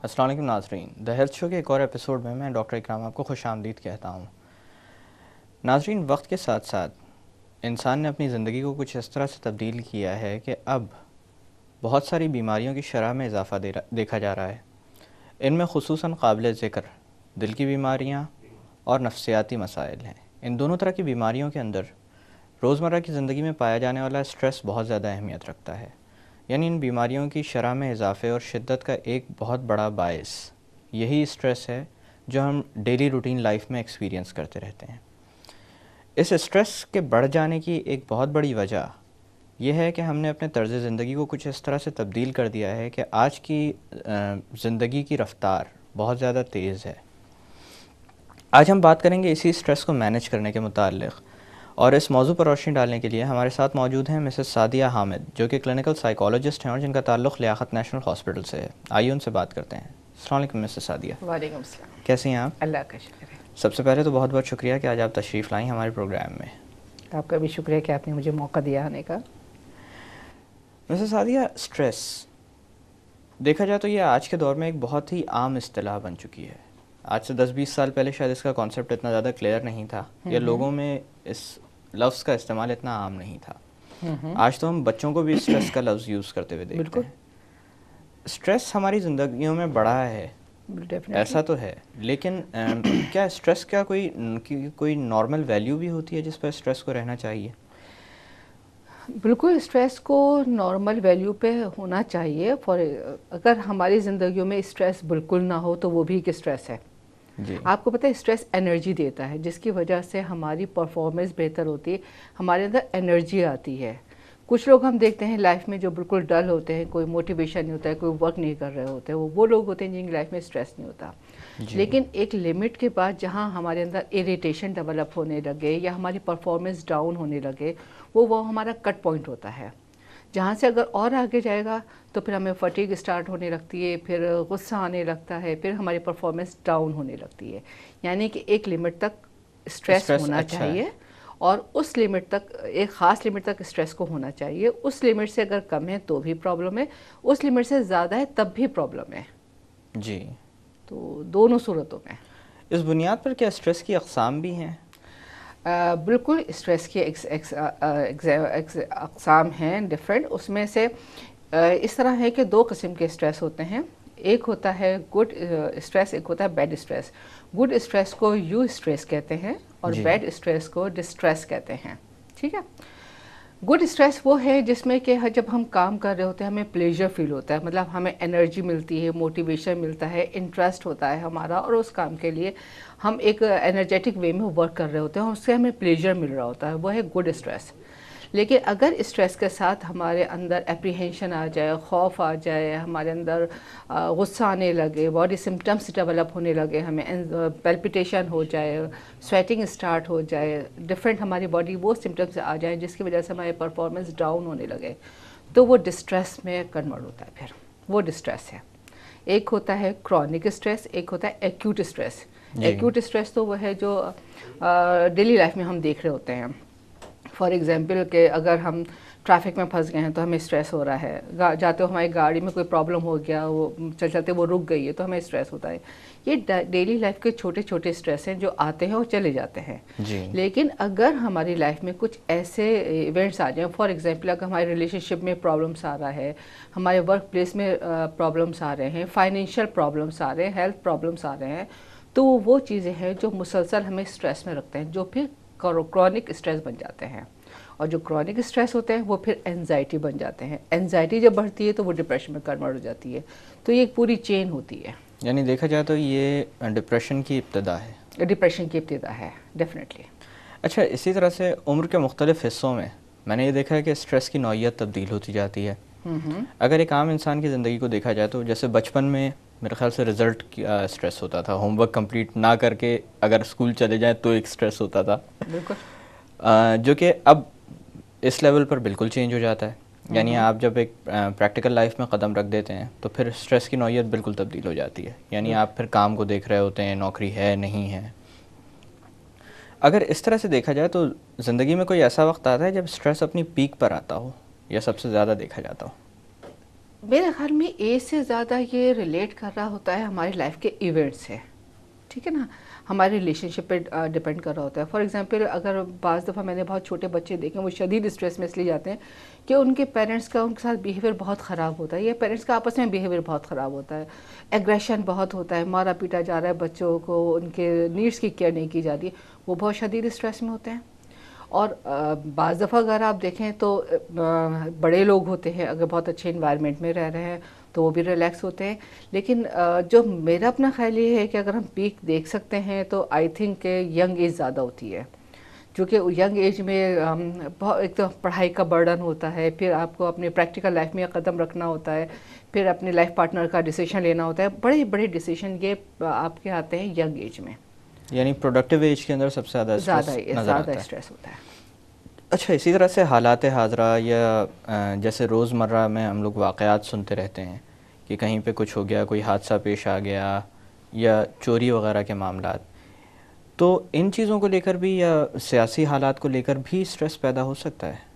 السلام علیکم ناظرین، دا ہیلتھ شو کے ایک اور ایپیسوڈ میں ڈاکٹر اکرام آپ کو خوش آمدید کہتا ہوں۔ ناظرین، وقت کے ساتھ ساتھ انسان نے اپنی زندگی کو کچھ اس طرح سے تبدیل کیا ہے کہ اب بہت ساری بیماریوں کی شرح میں اضافہ دیکھا جا رہا ہے۔ ان میں خصوصاً قابل ذکر دل کی بیماریاں اور نفسیاتی مسائل ہیں۔ ان دونوں طرح کی بیماریوں کے اندر روزمرہ کی زندگی میں پایا جانے والا اسٹریس بہت زیادہ اہمیت رکھتا ہے، یعنی ان بیماریوں کی شرح میں اضافے اور شدت کا ایک بہت بڑا باعث یہی اسٹریس ہے جو ہم ڈیلی روٹین لائف میں ایکسپیرینس کرتے رہتے ہیں۔ اس اسٹریس کے بڑھ جانے کی ایک بہت بڑی وجہ یہ ہے کہ ہم نے اپنے طرز زندگی کو کچھ اس طرح سے تبدیل کر دیا ہے کہ آج کی زندگی کی رفتار بہت زیادہ تیز ہے۔ آج ہم بات کریں گے اسی اسٹریس کو مینیج کرنے کے متعلق، اور اس موضوع پر روشنی ڈالنے کے لیے ہمارے ساتھ موجود ہیں مسز سعدیہ حامد، جو کہ کلینکل سائیکالوجسٹ ہیں اور جن کا تعلق لیاقت نیشنل ہاسپٹل سے ہے۔ آئیے ان سے بات کرتے ہیں۔ السلام علیکم مسز سعدیہ۔ وعلیکم السلام۔ کیسی ہیں آپ؟ اللہ کا شکر ہے۔ سب سے پہلے تو بہت بہت شکریہ کہ آج آپ تشریف لائیں ہمارے پروگرام میں۔ آپ کا بھی شکریہ کہ آپ نے مجھے موقع دیا آنے کا۔ مسز سعدیہ، اسٹریس دیکھا جائے تو یہ آج کے دور میں ایک بہت ہی عام اصطلاح بن چکی ہے۔ آج سے 10-20 سال پہلے شاید اس کا کانسیپٹ اتنا زیادہ کلیئر نہیں تھا، یا لوگوں میں اس لفظ کا استعمال اتنا عام نہیں تھا۔ آج تو ہم بچوں کو بھی اسٹریس کا لفظ یوز کرتے ہوئے دیکھتے ہیں۔ اسٹریس ہماری زندگیوں میں بڑھا ہے، ایسا تو ہے، لیکن کیا اسٹریس کا کوئی نارمل ویلیو بھی ہوتی ہے جس پر اسٹریس کو رہنا چاہیے؟ بالکل، اسٹریس کو نارمل ویلیو پہ ہونا چاہیے۔ اگر ہماری زندگیوں میں اسٹریس بالکل نہ ہو تو وہ بھی ایک اسٹریس ہے۔ جی، آپ کو پتہ ہے اسٹریس انرجی دیتا ہے، جس کی وجہ سے ہماری پرفارمنس بہتر ہوتی ہے، ہمارے اندر انرجی آتی ہے۔ کچھ لوگ ہم دیکھتے ہیں لائف میں جو بالکل ڈل ہوتے ہیں، کوئی موٹیویشن نہیں ہوتا ہے، کوئی ورک نہیں کر رہے ہوتے ہیں، وہ لوگ ہوتے ہیں جن کی لائف میں اسٹریس نہیں ہوتا۔ لیکن ایک لمٹ کے بعد جہاں ہمارے اندر اریٹیشن ڈیولپ ہونے لگے یا ہماری پرفارمنس ڈاؤن ہونے لگے، وہ ہمارا کٹ پوائنٹ ہوتا ہے، جہاں سے اگر اور آگے جائے گا تو پھر ہمیں فٹیگ اسٹارٹ ہونے لگتی ہے، پھر غصہ آنے لگتا ہے، پھر ہماری پرفارمنس ڈاؤن ہونے لگتی ہے۔ یعنی کہ ایک لمٹ تک اسٹریس ہونا چاہیے، اور اس لمٹ تک، ایک خاص لمٹ تک اسٹریس کو ہونا چاہیے۔ اس لمٹ سے اگر کم ہے تو بھی پرابلم ہے، اس لمٹ سے زیادہ ہے تب بھی پرابلم ہے۔ جی، تو دونوں صورتوں میں۔ اس بنیاد پر کیا اسٹریس کی اقسام بھی ہیں؟ بالکل، اسٹریس کی اقسام ہیں ڈفرینٹ۔ اس میں سے اس طرح ہے کہ 2 قسم کے اسٹریس ہوتے ہیں۔ ایک ہوتا ہے گڈ اسٹریس، ایک ہوتا ہے بیڈ اسٹریس۔ گڈ اسٹریس کو یو اسٹریس کہتے ہیں اور بیڈ اسٹریس کو ڈسٹریس کہتے ہیں، ٹھیک ہے۔ گڈ اسٹریس وہ ہے جس میں کہ جب ہم کام کر رہے ہوتے ہیں ہمیں پلیجر فیل ہوتا ہے، مطلب ہمیں انرجی ملتی ہے، موٹیویشن ملتا ہے، انٹرسٹ ہوتا ہے ہمارا، اور اس کام کے لیے ہم ایک انرجیٹک وے میں ورک کر رہے ہوتے ہیں، اور اس سے ہمیں پلیجر مل رہا ہوتا ہے، وہ ہے گڈ اسٹریس۔ لیکن اگر اسٹریس کے ساتھ ہمارے اندر اپریہینشن آ جائے، خوف آ جائے، ہمارے اندر غصہ آنے لگے، باڈی سمٹمس ڈیولپ ہونے لگے، ہمیں پیلپیٹیشن ہو جائے، سویٹنگ اسٹارٹ ہو جائے، ڈفرینٹ ہماری باڈی وہ سمٹمس آ جائیں جس کی وجہ سے ہماری پرفارمنس ڈاؤن ہونے لگے، تو وہ ڈسٹریس میں کنورٹ ہوتا ہے، پھر وہ ڈسٹریس ہے۔ ایک ہوتا ہے کرونک اسٹریس، ایک ہوتا ہے ایکیوٹ اسٹریس۔ ایکیوٹ اسٹریس تو وہ ہے جو ڈیلی لائف میں ہم دیکھ رہے ہوتے ہیں۔ فار ایگزامپل کہ اگر ہم ٹریفک میں پھنس گئے ہیں تو ہمیں اسٹریس ہو رہا ہے، جاتے ہو ہماری گاڑی میں کوئی پرابلم ہو گیا، وہ چلتے وہ رک گئی ہے تو ہمیں اسٹریس ہوتا ہے۔ یہ ڈیلی لائف کے چھوٹے چھوٹے اسٹریس ہیں جو آتے ہیں اور چلے جاتے ہیں۔ لیکن اگر ہماری لائف میں کچھ ایسے ایونٹس آ جائیں، فار ایگزامپل اگر ہمارے ریلیشن شپ میں پرابلمس آ رہا ہے، ہمارے ورک پلیس میں پرابلمس آ رہے ہیں، فائنینشیل پرابلمس آ رہے ہیں، ہیلتھ پرابلمس آ رہے ہیں، تو وہ چیزیں ہیں جو مسلسل ہمیں اسٹریس میں رکھتے ہیں، جو پھر کرونک اسٹریس بن جاتے ہیں۔ اور جو کرونک اسٹریس ہوتے ہیں وہ پھر اینزائٹی بن جاتے ہیں۔ اینزائٹی جب بڑھتی ہے تو وہ ڈپریشن میں کنورٹ ہو جاتی ہے، تو یہ ایک پوری چین ہوتی ہے۔ یعنی دیکھا جائے تو یہ ڈپریشن کی ابتدا ہے۔ ڈپریشن کی ابتدا ہے، ڈیفینیٹلی۔ اچھا، اسی طرح سے عمر کے مختلف حصوں میں نے یہ دیکھا ہے کہ اسٹریس کی نوعیت تبدیل ہوتی جاتی ہے۔ اگر ایک عام انسان کی زندگی کو دیکھا جائے تو جیسے بچپن میں میرے خیال سے رزلٹ کا اسٹریس ہوتا تھا، ہوم ورک کمپلیٹ نہ کر کے اگر اسکول چلے جائیں تو ایک اسٹریس ہوتا تھا، بالکل، جو کہ اب اس لیول پر بالکل چینج ہو جاتا ہے۔ یعنی آپ جب ایک پریکٹیکل لائف میں قدم رکھ دیتے ہیں تو پھر اسٹریس کی نوعیت بالکل تبدیل ہو جاتی ہے، یعنی آپ پھر کام کو دیکھ رہے ہوتے ہیں، نوکری ہے نہیں ہے۔ اگر اس طرح سے دیکھا جائے تو زندگی میں کوئی ایسا وقت آتا ہے جب اسٹریس اپنی پیک پر آتا ہو یا سب سے زیادہ دیکھا جاتا ہو؟ میرے خیال میں ایج سے زیادہ یہ ریلیٹ کر رہا ہوتا ہے ہماری لائف کے ایونٹ سے، ٹھیک ہے نا، ہمارے ریلیشن شپ پہ ڈپینڈ کر رہا ہوتا ہے. فار ایگزامپل اگر بعض دفعہ میں نے بہت چھوٹے بچے دیکھے وہ شدید اسٹریس میں اس لیے جاتے ہیں کہ ان کے پیرنٹس کا ان کے ساتھ بیہیویئر بہت خراب ہوتا ہے، یا پیرنٹس کا آپس میں بیہیویئر بہت خراب ہوتا ہے، ایگریشن بہت ہوتا ہے، مارا پیٹا جا رہا ہے بچوں کو، ان کے نیڈس کی کیئر نہیں کی جا رہی، وہ بہت شدید اسٹریس میں ہوتے ہیں. اور بعض دفعہ اگر آپ دیکھیں تو بڑے لوگ ہوتے ہیں اگر بہت اچھے انوائرمنٹ میں رہ رہے ہیں تو وہ بھی ریلیکس ہوتے ہیں. لیکن جو میرا اپنا خیال یہ ہے کہ اگر ہم پیک دیکھ سکتے ہیں تو آئی تھنک کہ ینگ ایج زیادہ ہوتی ہے، کیونکہ ینگ ایج میں ایک تو پڑھائی کا برڈن ہوتا ہے، پھر آپ کو اپنے پریکٹیکل لائف میں قدم رکھنا ہوتا ہے، پھر اپنے لائف پارٹنر کا ڈیسیشن لینا ہوتا ہے، بڑے بڑے ڈیسیشن یہ آپ کے آتے ہیں ینگ ایج میں. یعنی پروڈکٹیو ایج کے اندر سب سے زیادہ زیادہ اسٹریس ہوتا ہے. اچھا، اسی طرح سے حالات حاضرہ یا جیسے روزمرہ میں ہم لوگ واقعات سنتے رہتے ہیں کہ کہیں پہ کچھ ہو گیا، کوئی حادثہ پیش آ گیا یا چوری وغیرہ کے معاملات، تو ان چیزوں کو لے کر بھی یا سیاسی حالات کو لے کر بھی اسٹریس پیدا ہو سکتا ہے؟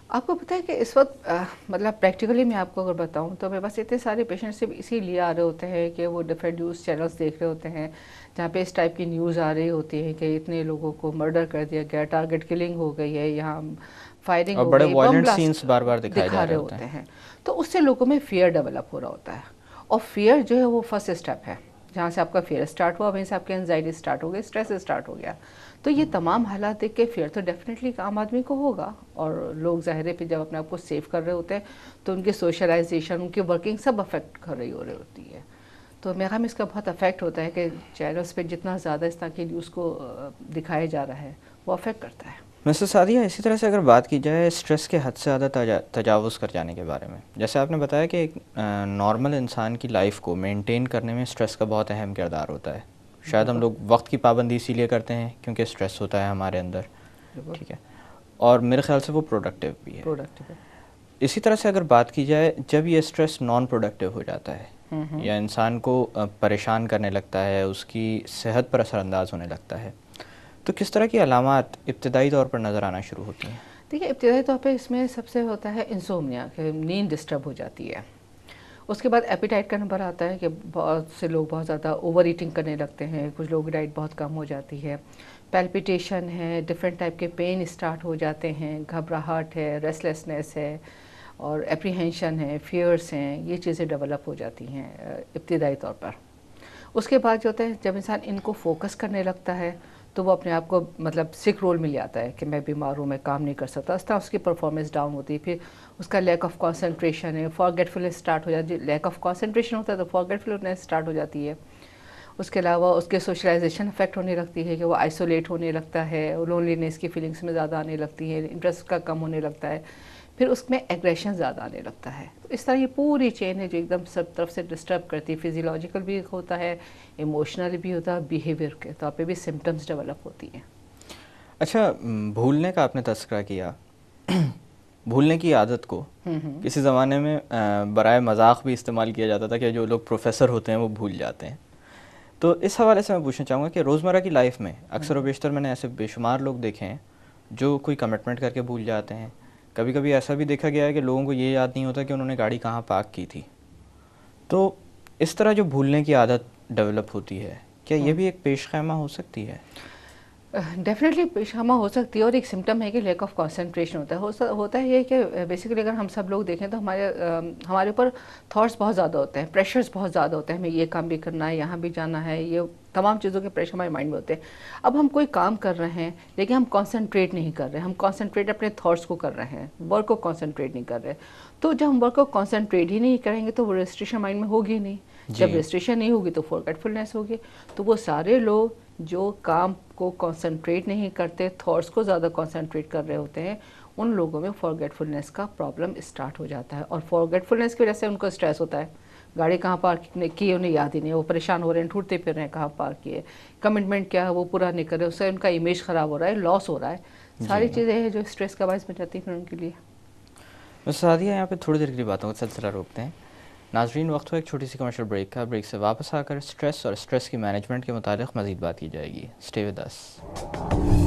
آپ کو پتہ ہے کہ اس وقت مطلب پریکٹیکلی میں آپ کو اگر بتاؤں تو میرے پاس اتنے سارے پیشنٹ صرف اسی لیے آ رہے ہوتے ہیں کہ وہ ڈفرینٹ نیوز چینلز دیکھ رہے ہوتے ہیں جہاں پہ اس ٹائپ کی نیوز آ رہی ہوتی ہے کہ اتنے لوگوں کو مرڈر کر دیا گیا، ٹارگٹ کلنگ ہو گئی ہے، یہاں فائرنگ اور ہو بڑے گئی، بم وائلنٹ بلاسٹ سینس بار بار دکھائے جا رہے ہوتے ہیں. تو اس سے لوگوں میں فیئر ڈیولپ ہو رہا ہوتا ہے، اور فیئر جو ہے وہ فرسٹ اسٹیپ ہے. جہاں سے آپ کا فیئر اسٹارٹ ہوا وہیں سے آپ کی انزائٹی اسٹارٹ ہو گئی، اسٹریس اسٹارٹ ہو گیا. تو یہ تمام حالات دیکھ کے فیئر تو ڈیفینیٹلی عام آدمی کو ہوگا، اور لوگ ظاہر ہے پھر جب اپنے آپ کو سیو کر رہے ہوتے ہیں تو ان کی سوشلائزیشن، ان کی ورکنگ سب افیکٹ کر رہی ہو رہی ہوتی ہے. تو میرا میں اس کا بہت افیکٹ ہوتا ہے کہ چینلز پہ جتنا زیادہ اس طرح کی نیوز کو دکھایا جا رہا ہے وہ افیکٹ کرتا ہے. مسز سعدیہ، اسی طرح سے اگر بات کی جائے اسٹریس کے حد سے زیادہ تجاوز کر جانے کے بارے میں، جیسے آپ نے بتایا کہ ایک نارمل انسان کی لائف کو مینٹین کرنے میں اسٹریس کا بہت اہم کردار ہوتا ہے. شاید ہم لوگ وقت کی پابندی اسی لیے کرتے ہیں کیونکہ اسٹریس ہوتا ہے ہمارے اندر، ٹھیک ہے، اور میرے خیال سے وہ پروڈکٹیو بھی ہے. اسی طرح سے اگر بات کی جائے جب یہ اسٹریس نان پروڈکٹیو ہو جاتا ہے یا انسان کو پریشان کرنے لگتا ہے، اس کی صحت پر اثر انداز ہونے لگتا ہے، تو کس طرح کی علامات ابتدائی طور پر نظر آنا شروع ہوتی ہیں؟ دیکھیے، ابتدائی طور پہ اس میں سب سے ہوتا ہے انسومنیا، کہ نیند ڈسٹرب ہو جاتی ہے. اس کے بعد ایپیٹائٹ کا نمبر آتا ہے کہ بہت سے لوگ بہت زیادہ اوور ایٹنگ کرنے لگتے ہیں، کچھ لوگ ڈائٹ بہت کم ہو جاتی ہے، پیلپیٹیشن ہے، ڈفرینٹ ٹائپ کے پین اسٹارٹ ہو جاتے ہیں، گھبراہٹ ہے، ریسٹلیسنیس ہے، اور اپریہینشن ہے، فیئرس ہیں، یہ چیزیں ڈیولپ ہو جاتی ہیں ابتدائی طور پر. اس کے بعد جو ہوتا ہے جب انسان ان کو فوکس کرنے لگتا ہے تو وہ اپنے آپ کو مطلب سک رول مل جاتا ہے کہ میں بیمار ہوں، میں کام نہیں کر سکتا، اس طرح اس کی پرفارمنس ڈاؤن ہوتی ہے. پھر اس کا لیک آف کانسنٹریشن ہے، فارگیٹفلنس اسٹارٹ ہو جاتی ہے. لیک آف کانسنٹریشن ہوتا ہے تو فارگیٹفلنس اسٹارٹ ہو جاتی ہے. اس کے علاوہ اس کے سوشلائزیشن افیکٹ ہونے لگتی ہے کہ وہ آئسولیٹ ہونے لگتا ہے، لونلینس کی فیلنگس میں زیادہ آنے لگتی ہے، انٹرسٹ کا کم ہونے لگتا ہے، پھر اس میں ایگریشن زیادہ آنے لگتا ہے. تو اس طرح یہ پوری چین ہے جو ایک دم سب طرف سے ڈسٹرب کرتی ہے. فزیولوجیکل بھی ہوتا ہے، ایموشنل بھی ہوتا ہے، بیہیویئر کے طور پہ بھی سمٹمز ڈیولپ ہوتی ہیں. اچھا، بھولنے کا آپ نے تذکرہ کیا. بھولنے کی عادت کو کسی زمانے میں برائے مذاق بھی استعمال کیا جاتا تھا کہ جو لوگ پروفیسر ہوتے ہیں وہ بھول جاتے ہیں. تو اس حوالے سے میں پوچھنا چاہوں گا کہ روزمرہ کی لائف میں اکثر و بیشتر میں نے ایسے بے شمار لوگ دیکھے ہیں جو کوئی کمٹمنٹ کر کے بھول جاتے ہیں. کبھی کبھی ایسا بھی دیکھا گیا ہے کہ لوگوں کو یہ یاد نہیں ہوتا کہ انہوں نے گاڑی کہاں پارک کی تھی. تو اس طرح جو بھولنے کی عادت ڈیولپ ہوتی ہے، کیا یہ بھی ایک پیش خیمہ ہو سکتی ہے؟ ڈیفینیٹلی پیش خیمہ ہو سکتی ہے، اور ایک سمٹم ہے کہ لیک آف کانسنٹریشن ہوتا ہے یہ کہ بیسیکلی اگر ہم سب لوگ دیکھیں تو ہمارے اوپر تھاٹس بہت زیادہ ہوتے ہیں، پریشرز بہت زیادہ ہوتے ہیں، ہمیں یہ کام بھی کرنا ہے، یہاں بھی جانا ہے، یہ تمام چیزوں کے پریشر ہمارے مائنڈ میں ہوتے ہیں. اب ہم کوئی کام کر رہے ہیں لیکن ہم کانسنٹریٹ نہیں کر رہے، ہم کانسنٹریٹ اپنے تھاٹس کو کر رہے ہیں، ورک کو کانسنٹریٹ نہیں کر رہے. تو جب ہم ورک کو کانسنٹریٹ ہی نہیں کریں گے تو وہ رجسٹریشن مائنڈ میں ہوگی نہیں. جب رجسٹریشن نہیں ہوگی تو فورگیٹفلنس ہوگی. تو وہ سارے لوگ جو کام کو کانسنٹریٹ نہیں کرتے، تھاٹس کو زیادہ کانسنٹریٹ کر رہے ہوتے ہیں، ان لوگوں میں فارگیٹفلنس کا پرابلم اسٹارٹ ہو جاتا ہے. اور فارگیٹفلنس کی وجہ سے ان کو اسٹریس ہوتا ہے. گاڑی کہاں پارک کی انہیں یاد ہی نہیں، وہ پریشان ہو رہے ہیں، ڈھونڈتے پھر رہے ہیں کہاں پارک کیے، کمٹمنٹ کیا ہے وہ پورا نہیں کر رہے، اس سے ان کا امیج خراب ہو رہا ہے، لاس ہو رہا ہے. ساری چیزیں ہیں جو اسٹریس کا باعث بن جاتی ہیں پھر ان کے لیے. بس سعدیہ، یہاں پہ تھوڑی دیر کی باتوں کا سلسلہ روکتے ہیں. ناظرین، وقت ہو ایک چھوٹی سی کمرشل بریک کا. بریک سے واپس آ کر اسٹریس اور اسٹریس کی مینجمنٹ کے متعلق مزید بات کی جائے گی. Stay with us.